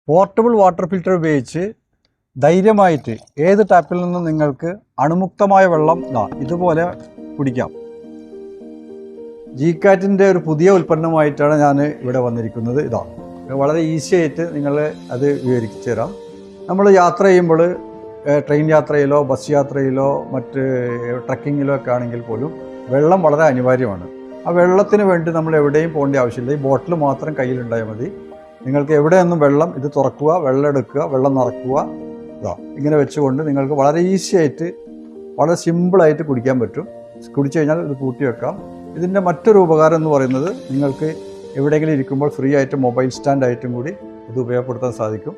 Portable water filter ഉപയോഗിച്ച് ധൈര്യമായിട്ട് ഏത് ടാപ്പിൽ നിന്നും നിങ്ങൾക്ക് അണുമുക്തമായ വെള്ളം ഇതുപോലെ കുടിക്കാം. GCAT-ൻ്റെ ഒരു പുതിയ ഉൽപ്പന്നമായിട്ടാണ് ഞാൻ ഇവിടെ വന്നിരിക്കുന്നത്. വളരെ ഈസി ആയിട്ട് നിങ്ങളെ അത് വിവരിച്ചു തരാം. നമ്മൾ യാത്ര ചെയ്യുമ്പോൾ ട്രെയിൻ യാത്രയിലോ ബസ് യാത്രയിലോ മറ്റ് ട്രക്കിങ്ങിലോ ഒക്കെ ആണെങ്കിൽ പോലും വെള്ളം വളരെ അനിവാര്യമാണ്. ആ വെള്ളത്തിന് വേണ്ടി നമ്മൾ എവിടെയും പോകേണ്ട ആവശ്യമില്ല. ഈ ബോട്ടിൽ മാത്രം കയ്യിലുണ്ടായാൽ മതി. നിങ്ങൾക്ക് എവിടെയൊന്നും വെള്ളം ഇത് തുറക്കുക, വെള്ളം എടുക്കുക, വെള്ളം നിറക്കുക, ഇങ്ങനെ വെച്ചുകൊണ്ട് നിങ്ങൾക്ക് വളരെ ഈസി ആയിട്ട് വളരെ സിമ്പിളായിട്ട് കുടിക്കാൻ പറ്റും. കുടിച്ചു കഴിഞ്ഞാൽ ഇത് കൂട്ടി വെക്കാം. ഇതിൻ്റെ മറ്റൊരു ഉപകാരം എന്ന് പറയുന്നത് നിങ്ങൾക്ക് എവിടെയെങ്കിലും ഇരിക്കുമ്പോൾ ഫ്രീ ആയിട്ട് മൊബൈൽ സ്റ്റാൻഡായിട്ടും കൂടി ഇത് ഉപയോഗപ്പെടുത്താൻ സാധിക്കും.